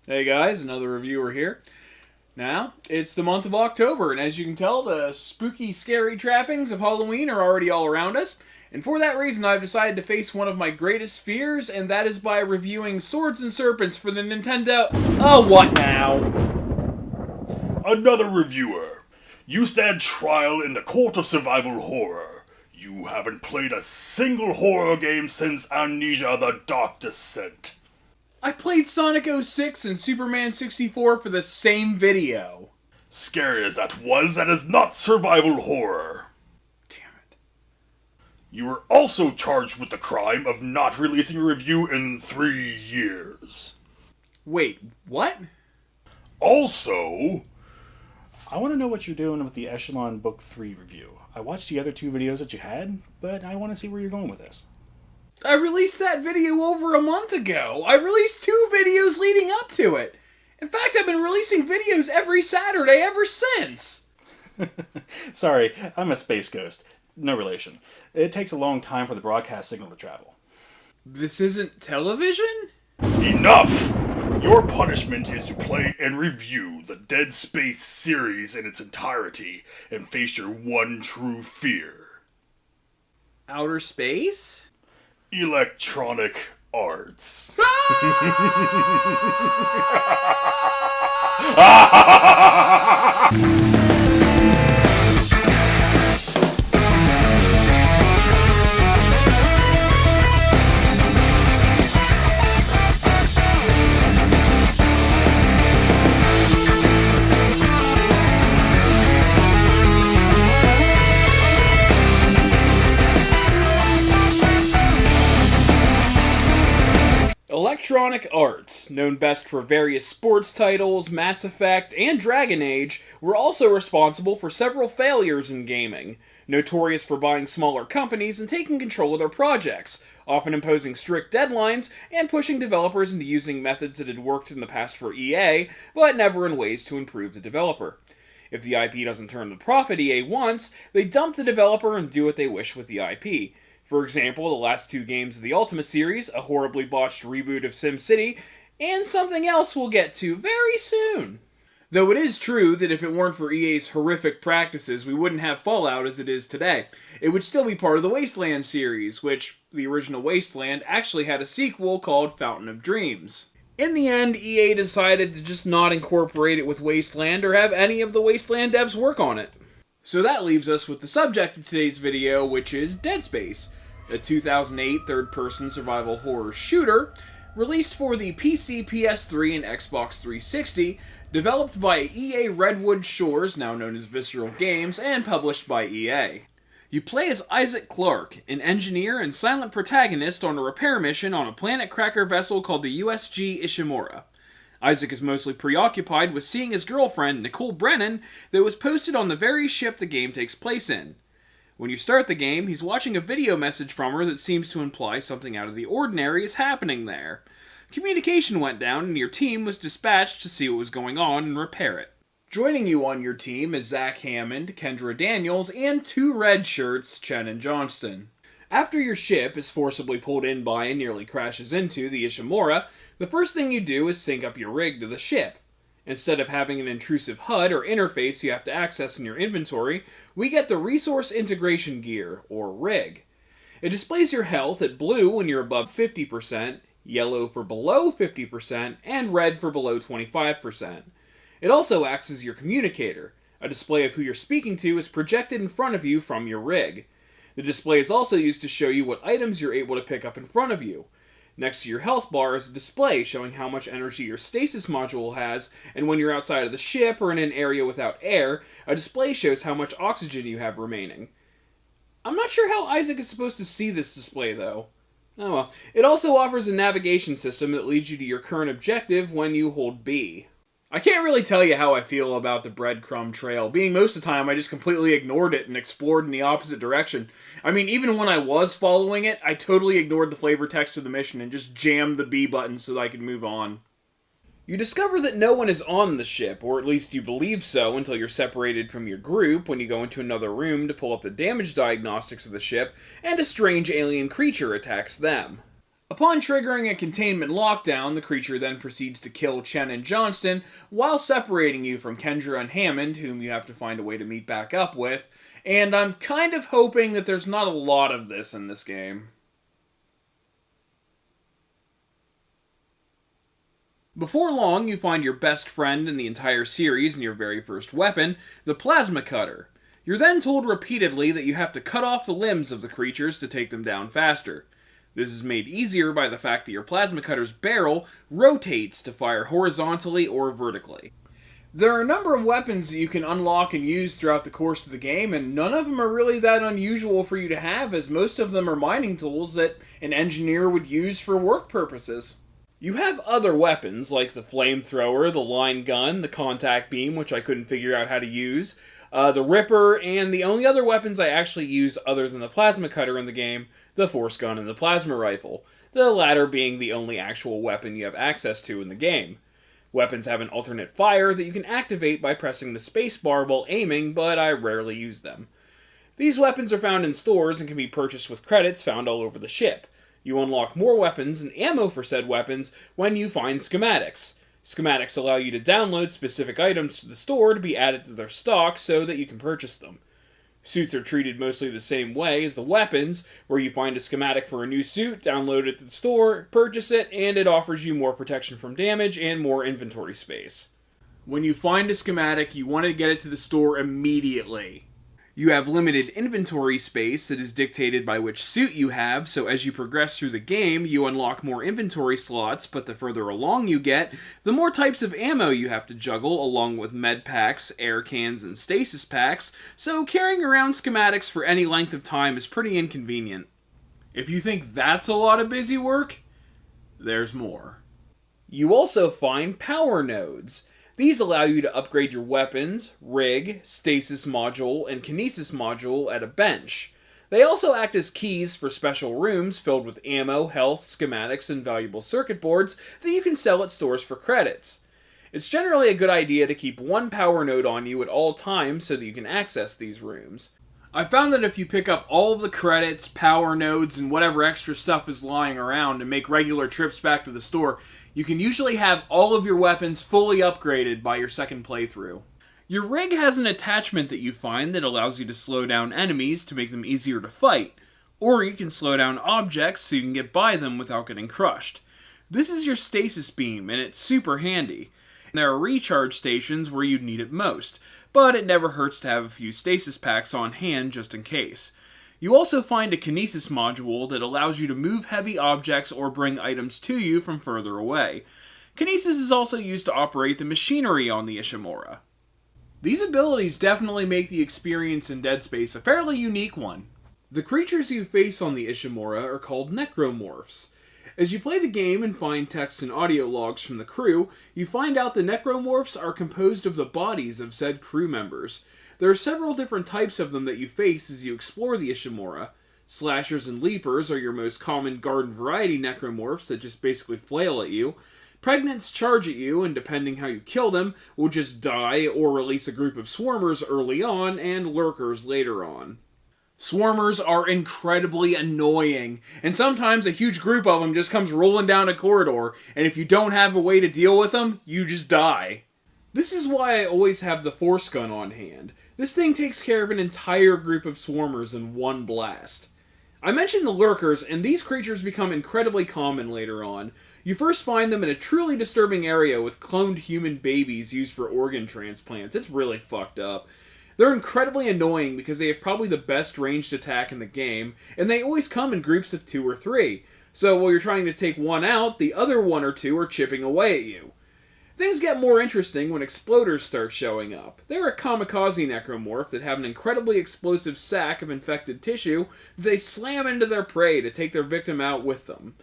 Hey guys, another reviewer here. Now, it's the month of October, and as you can tell, the spooky, scary trappings of Halloween are already all around us. And for that reason, I've decided to face one of my greatest fears, and that is by reviewing Swords and Serpents for the Nintendo... Oh, what now? Another reviewer. You stand trial in the court of survival horror. You haven't played a single horror game since Amnesia: The Dark Descent. I played Sonic 06 and Superman 64 for the same video. Scary as that is not survival horror. Damn it. You were also charged with the crime of not releasing a review in 3 years. Wait, what? Also, I want to know what you're doing with the Echelon Book 3 review. I watched the other 2 videos that you had, but I want to see where you're going with this. I released that video over a month ago. I released 2 videos leading up to it. In fact, I've been releasing videos every Saturday ever since. Sorry, I'm a space ghost. No relation. It takes a long time for the broadcast signal to travel. This isn't television? enough! Your punishment is to play and review the Dead Space series in its entirety and face your one true fear. Outer space? Electronic Arts. Electronic Arts, known best for various sports titles, Mass Effect, and Dragon Age, were also responsible for several failures in gaming, notorious for buying smaller companies and taking control of their projects, often imposing strict deadlines and pushing developers into using methods that had worked in the past for EA, but never in ways to improve the developer. If the IP doesn't turn the profit EA wants, they dump the developer and do what they wish with the IP. For example, the last 2 games of the Ultima series, a horribly botched reboot of SimCity, and something else we'll get to very soon. Though it is true that if it weren't for EA's horrific practices, we wouldn't have Fallout as it is today. It would still be part of the Wasteland series, which, the original Wasteland, actually had a sequel called Fountain of Dreams. In the end, EA decided to just not incorporate it with Wasteland or have any of the Wasteland devs work on it. So that leaves us with the subject of today's video, which is Dead Space, a 2008 third-person survival horror shooter released for the PC, PS3, and Xbox 360, developed by EA Redwood Shores, now known as Visceral Games, and published by EA. You play as Isaac Clarke, an engineer and silent protagonist on a repair mission on a planet cracker vessel called the USG Ishimura. Isaac is mostly preoccupied with seeing his girlfriend, Nicole Brennan, that was posted on the very ship the game takes place in. When you start the game, he's watching a video message from her that seems to imply something out of the ordinary is happening there. Communication went down and your team was dispatched to see what was going on and repair it. Joining you on your team is Zach Hammond, Kendra Daniels, and 2 red shirts, Chen and Johnston. After your ship is forcibly pulled in by and nearly crashes into the Ishimura, the first thing you do is sync up your rig to the ship. Instead of having an intrusive HUD or interface you have to access in your inventory, we get the Resource Integration Gear, or RIG. It displays your health at blue when you're above 50%, yellow for below 50%, and red for below 25%. It also acts as your communicator. A display of who you're speaking to is projected in front of you from your rig. The display is also used to show you what items you're able to pick up in front of you. Next to your health bar is a display showing how much energy your stasis module has, and when you're outside of the ship or in an area without air, a display shows how much oxygen you have remaining. I'm not sure how Isaac is supposed to see this display, though. Oh well. It also offers a navigation system that leads you to your current objective when you hold B. I can't really tell you how I feel about the breadcrumb trail, being most of the time I just completely ignored it and explored in the opposite direction. I mean, even when I was following it, I totally ignored the flavor text of the mission and just jammed the B button so that I could move on. You discover that no one is on the ship, or at least you believe so until you're separated from your group when you go into another room to pull up the damage diagnostics of the ship, and a strange alien creature attacks them. Upon triggering a containment lockdown, the creature then proceeds to kill Chen and Johnston while separating you from Kendra and Hammond, whom you have to find a way to meet back up with, and I'm kind of hoping that there's not a lot of this in this game. Before long, you find your best friend in the entire series and your very first weapon, the Plasma Cutter. You're then told repeatedly that you have to cut off the limbs of the creatures to take them down faster. This is made easier by the fact that your Plasma Cutter's barrel rotates to fire horizontally or vertically. There are a number of weapons that you can unlock and use throughout the course of the game, and none of them are really that unusual for you to have, as most of them are mining tools that an engineer would use for work purposes. You have other weapons, like the flamethrower, the line gun, the contact beam, which I couldn't figure out how to use, the Ripper, and the only other weapons I actually use other than the Plasma Cutter in the game, the Force Gun and the Plasma Rifle, the latter being the only actual weapon you have access to in the game. Weapons have an alternate fire that you can activate by pressing the spacebar while aiming, but I rarely use them. These weapons are found in stores and can be purchased with credits found all over the ship. You unlock more weapons and ammo for said weapons when you find schematics. Schematics allow you to download specific items to the store to be added to their stock so that you can purchase them. Suits are treated mostly the same way as the weapons, where you find a schematic for a new suit, download it to the store, purchase it, and it offers you more protection from damage and more inventory space. When you find a schematic, you want to get it to the store immediately. You have limited inventory space that is dictated by which suit you have, so as you progress through the game, you unlock more inventory slots, but the further along you get, the more types of ammo you have to juggle, along with med packs, air cans, and stasis packs, so carrying around schematics for any length of time is pretty inconvenient. If you think that's a lot of busy work, there's more. You also find power nodes. These allow you to upgrade your weapons, rig, stasis module, and kinesis module at a bench. They also act as keys for special rooms filled with ammo, health, schematics, and valuable circuit boards that you can sell at stores for credits. It's generally a good idea to keep one power node on you at all times so that you can access these rooms. I found that if you pick up all of the credits, power nodes, and whatever extra stuff is lying around and make regular trips back to the store, you can usually have all of your weapons fully upgraded by your second playthrough. Your rig has an attachment that you find that allows you to slow down enemies to make them easier to fight, or you can slow down objects so you can get by them without getting crushed. This is your stasis beam, and it's super handy. There are recharge stations where you'd need it most, but it never hurts to have a few stasis packs on hand just in case. You also find a kinesis module that allows you to move heavy objects or bring items to you from further away. Kinesis is also used to operate the machinery on the Ishimura. These abilities definitely make the experience in Dead Space a fairly unique one. The creatures you face on the Ishimura are called necromorphs. As you play the game and find text and audio logs from the crew, you find out the necromorphs are composed of the bodies of said crew members. There are several different types of them that you face as you explore the Ishimura. Slashers and leapers are your most common garden variety necromorphs that just basically flail at you. Pregnants charge at you, and depending how you kill them, will just die or release a group of swarmers early on and lurkers later on. Swarmers are incredibly annoying, and sometimes a huge group of them just comes rolling down a corridor, and if you don't have a way to deal with them, you just die. This is why I always have the Force Gun on hand. This thing takes care of an entire group of swarmers in one blast. I mentioned the lurkers, and these creatures become incredibly common later on. You first find them in a truly disturbing area with cloned human babies used for organ transplants. It's really fucked up. They're incredibly annoying because they have probably the best ranged attack in the game, and they always come in groups of 2 or 3. So while you're trying to take one out, the other 1 or 2 are chipping away at you. Things get more interesting when exploders start showing up. They're a kamikaze necromorph that have an incredibly explosive sack of infected tissue that they slam into their prey to take their victim out with them.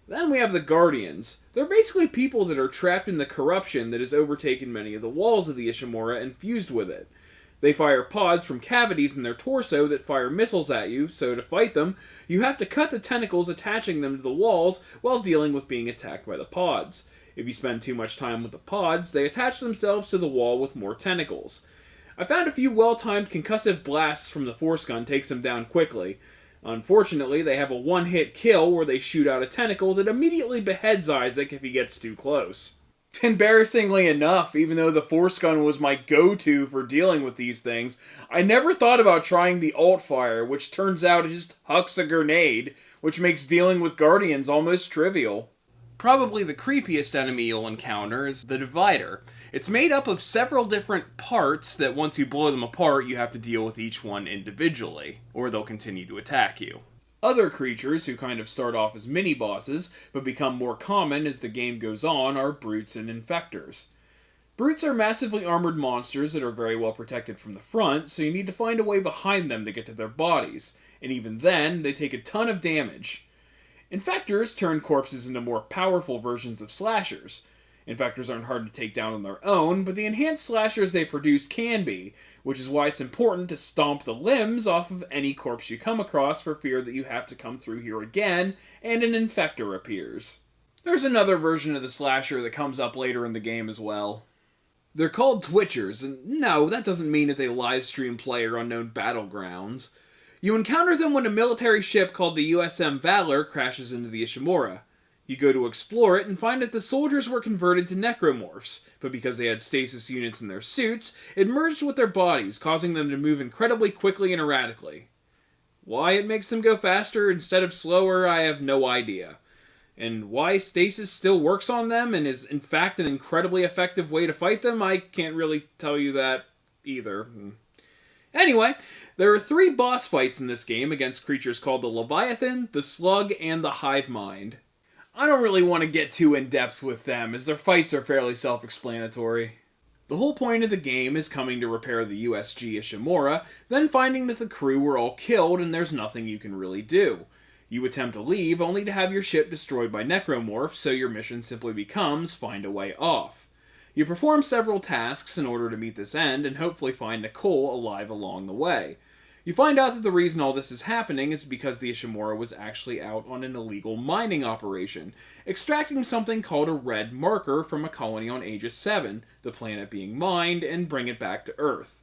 Then we have the Guardians. They're basically people that are trapped in the corruption that has overtaken many of the walls of the Ishimura and fused with it. They fire pods from cavities in their torso that fire missiles at you, so to fight them, you have to cut the tentacles attaching them to the walls while dealing with being attacked by the pods. If you spend too much time with the pods, they attach themselves to the wall with more tentacles. I found a few well-timed concussive blasts from the Force Gun takes them down quickly. Unfortunately, they have a one-hit kill where they shoot out a tentacle that immediately beheads Isaac if he gets too close. Embarrassingly enough, even though the Force Gun was my go-to for dealing with these things, I never thought about trying the Alt Fire, which turns out just hucks a grenade, which makes dealing with Guardians almost trivial. Probably the creepiest enemy you'll encounter is the Divider. It's made up of several different parts that once you blow them apart, you have to deal with each one individually, or they'll continue to attack you. Other creatures who kind of start off as mini-bosses, but become more common as the game goes on, are brutes and infectors. Brutes are massively armored monsters that are very well protected from the front, so you need to find a way behind them to get to their bodies, and even then, they take a ton of damage. Infectors turn corpses into more powerful versions of slashers. Infectors aren't hard to take down on their own, but the enhanced slashers they produce can be, which is why it's important to stomp the limbs off of any corpse you come across for fear that you have to come through here again, and an infector appears. There's another version of the slasher that comes up later in the game as well. They're called Twitchers, and no, that doesn't mean that they livestream play or unknown battlegrounds. You encounter them when a military ship called the USM Valor crashes into the Ishimura. You go to explore it and find that the soldiers were converted to necromorphs, but because they had stasis units in their suits, it merged with their bodies, causing them to move incredibly quickly and erratically. Why it makes them go faster instead of slower, I have no idea. And why stasis still works on them and is in fact an incredibly effective way to fight them, I can't really tell you that either. Anyway, there are 3 boss fights in this game against creatures called the Leviathan, the Slug, and the Hive Mind. I don't really want to get too in-depth with them, as their fights are fairly self-explanatory. The whole point of the game is coming to repair the USG Ishimura, then finding that the crew were all killed and there's nothing you can really do. You attempt to leave, only to have your ship destroyed by necromorphs, so your mission simply becomes find a way off. You perform several tasks in order to meet this end, and hopefully find Nicole alive along the way. You find out that the reason all this is happening is because the Ishimura was actually out on an illegal mining operation, extracting something called a red marker from a colony on Aegis 7, the planet being mined, and bring it back to Earth.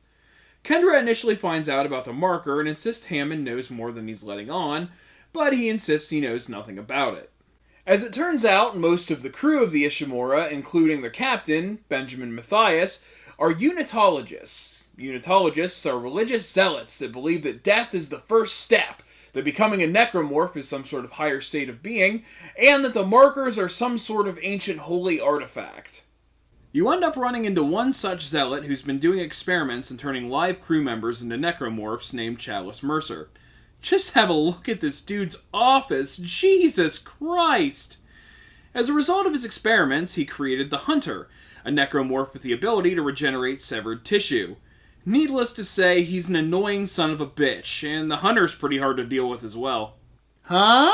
Kendra initially finds out about the marker and insists Hammond knows more than he's letting on, but he insists he knows nothing about it. As it turns out, most of the crew of the Ishimura, including the captain, Benjamin Matthias, are unitologists. Unitologists are religious zealots that believe that death is the first step, that becoming a necromorph is some sort of higher state of being, and that the markers are some sort of ancient holy artifact. You end up running into one such zealot who's been doing experiments and turning live crew members into necromorphs named Chalice Mercer. Just have a look at this dude's office, Jesus Christ! As a result of his experiments, he created the Hunter, a necromorph with the ability to regenerate severed tissue. Needless to say, he's an annoying son of a bitch, and the Hunter's pretty hard to deal with as well. Huh?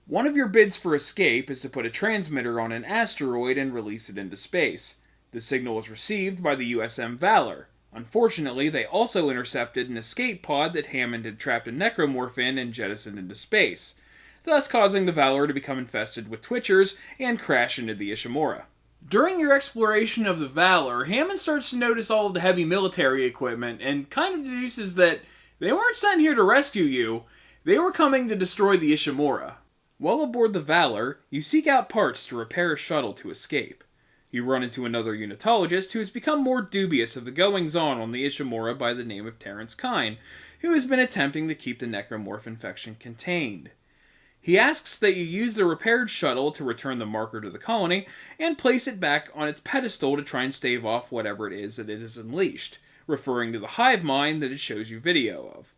One of your bids for escape is to put a transmitter on an asteroid and release it into space. The signal was received by the USM Valor. Unfortunately, they also intercepted an escape pod that Hammond had trapped a necromorph in and jettisoned into space, thus causing the Valor to become infested with Twitchers and crash into the Ishimura. During your exploration of the Valor, Hammond starts to notice all of the heavy military equipment and kind of deduces that they weren't sent here to rescue you, they were coming to destroy the Ishimura. While aboard the Valor, you seek out parts to repair a shuttle to escape. You run into another unitologist who has become more dubious of the goings-on the Ishimura by the name of Terrence Kine, who has been attempting to keep the necromorph infection contained. He asks that you use the repaired shuttle to return the marker to the colony and place it back on its pedestal to try and stave off whatever it is that it has unleashed, referring to the hive mind that it shows you video of.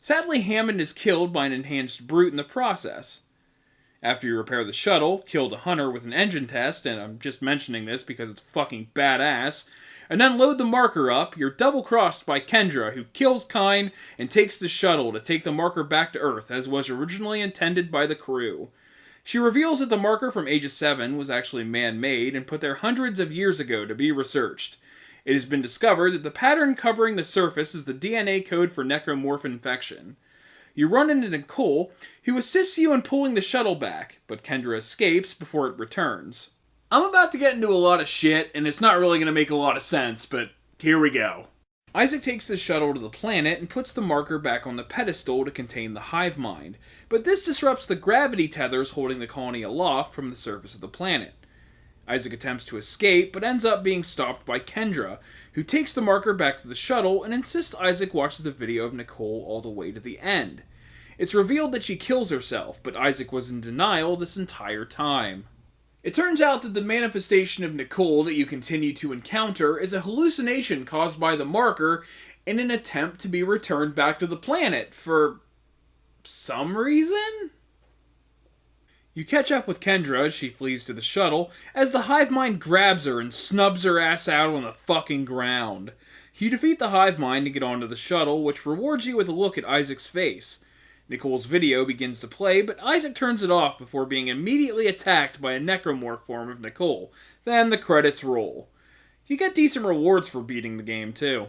Sadly, Hammond is killed by an enhanced brute in the process. After you repair the shuttle, kill the Hunter with an engine test, and I'm just mentioning this because it's fucking badass, and then load the marker up, you're double-crossed by Kendra, who kills Kine and takes the shuttle to take the marker back to Earth, as was originally intended by the crew. She reveals that the marker from Aegis 7 was actually man-made and put there hundreds of years ago to be researched. It has been discovered that the pattern covering the surface is the DNA code for necromorph infection. You run into Nicole, who assists you in pulling the shuttle back, but Kendra escapes before it returns. I'm about to get into a lot of shit, and it's not really going to make a lot of sense, but here we go. Isaac takes the shuttle to the planet and puts the marker back on the pedestal to contain the hive mind, but this disrupts the gravity tethers holding the colony aloft from the surface of the planet. Isaac attempts to escape, but ends up being stopped by Kendra, who takes the marker back to the shuttle and insists Isaac watches the video of Nicole all the way to the end. It's revealed that she kills herself, but Isaac was in denial this entire time. It turns out that the manifestation of Nicole that you continue to encounter is a hallucination caused by the marker in an attempt to be returned back to the planet for some reason? You catch up with Kendra as she flees to the shuttle, as the hive mind grabs her and snubs her ass out on the fucking ground. You defeat the hive mind and get onto the shuttle, which rewards you with a look at Isaac's face. Nicole's video begins to play, but Isaac turns it off before being immediately attacked by a necromorph form of Nicole. Then the credits roll. You get decent rewards for beating the game, too.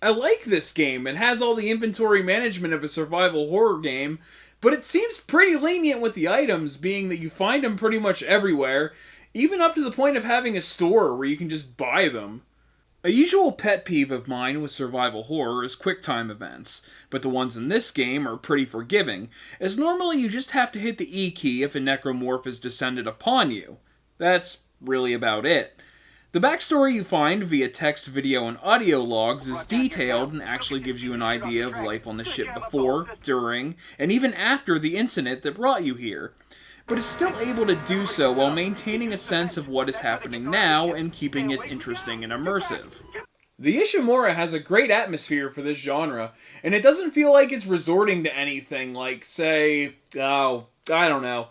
I like this game. It has all the inventory management of a survival horror game, but it seems pretty lenient with the items, being that you find them pretty much everywhere, even up to the point of having a store where you can just buy them. A usual pet peeve of mine with survival horror is QuickTime events, but the ones in this game are pretty forgiving, as normally you just have to hit the E key if a necromorph is descended upon you. That's really about it. The backstory you find via text, video, and audio logs is detailed and actually gives you an idea of life on the ship before, during, and even after the incident that brought you here, but is still able to do so while maintaining a sense of what is happening now and keeping it interesting and immersive. The Ishimura has a great atmosphere for this genre, and it doesn't feel like it's resorting to anything like, say, I don't know,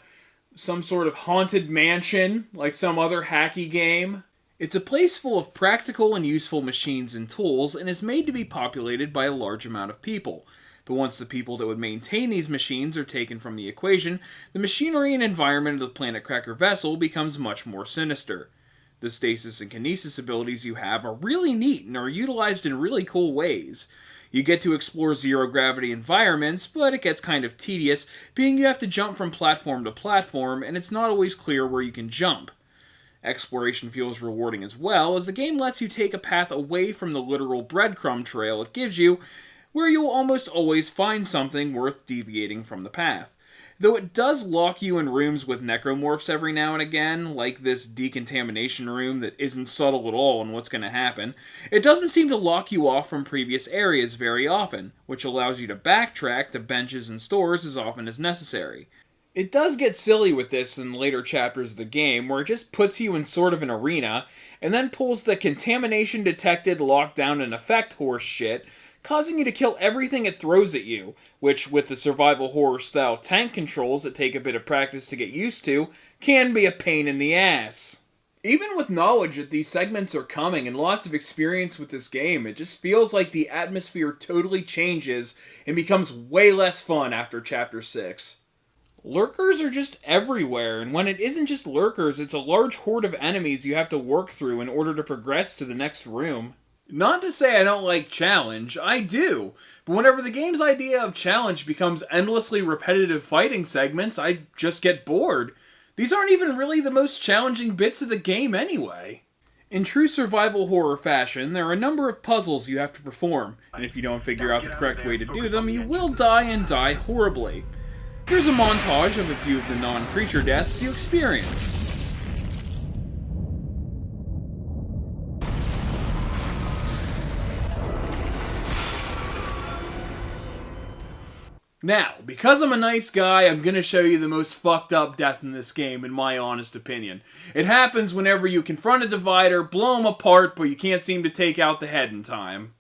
some sort of haunted mansion, like some other hacky game. It's a place full of practical and useful machines and tools, and is made to be populated by a large amount of people. But once the people that would maintain these machines are taken from the equation, the machinery and environment of the Planet Cracker vessel becomes much more sinister. The stasis and kinesis abilities you have are really neat and are utilized in really cool ways. You get to explore zero-gravity environments, but it gets kind of tedious, being you have to jump from platform to platform, and it's not always clear where you can jump. Exploration feels rewarding as well, as the game lets you take a path away from the literal breadcrumb trail it gives you, where you'll almost always find something worth deviating from the path. Though it does lock you in rooms with necromorphs every now and again, like this decontamination room that isn't subtle at all on what's going to happen, it doesn't seem to lock you off from previous areas very often, which allows you to backtrack to benches and stores as often as necessary. It does get silly with this in later chapters of the game, where it just puts you in sort of an arena, and then pulls the contamination detected, lockdown, and effect horse shit, causing you to kill everything it throws at you, which, with the survival horror style tank controls that take a bit of practice to get used to, can be a pain in the ass. Even with knowledge that these segments are coming and lots of experience with this game, it just feels like the atmosphere totally changes and becomes way less fun after Chapter 6. Lurkers are just everywhere, and when it isn't just lurkers, it's a large horde of enemies you have to work through in order to progress to the next room. Not to say I don't like challenge, I do, but whenever the game's idea of challenge becomes endlessly repetitive fighting segments, I just get bored. These aren't even really the most challenging bits of the game anyway. In true survival horror fashion, there are a number of puzzles you have to perform, and if you don't figure out the correct way to do them, you will die and die horribly. Here's a montage of a few of the non-creature deaths you experience. Now, because I'm a nice guy, I'm gonna show you the most fucked up death in this game, in my honest opinion. It happens whenever you confront a divider, blow him apart, but you can't seem to take out the head in time.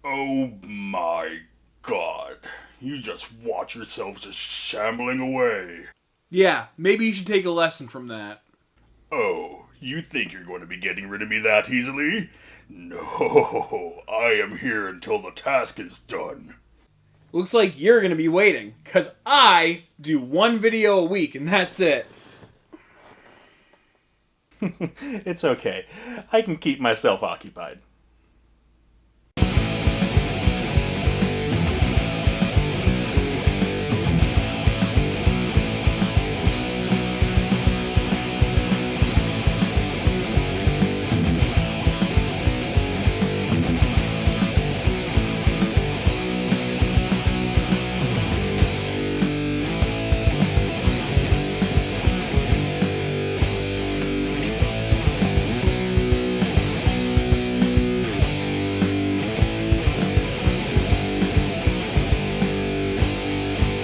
Oh my god. You just watch yourself just shambling away. Yeah, maybe you should take a lesson from that. Oh, you think you're going to be getting rid of me that easily? No, I am here until the task is done. Looks like you're gonna be waiting, because I do one video a week and that's it. It's okay. I can keep myself occupied.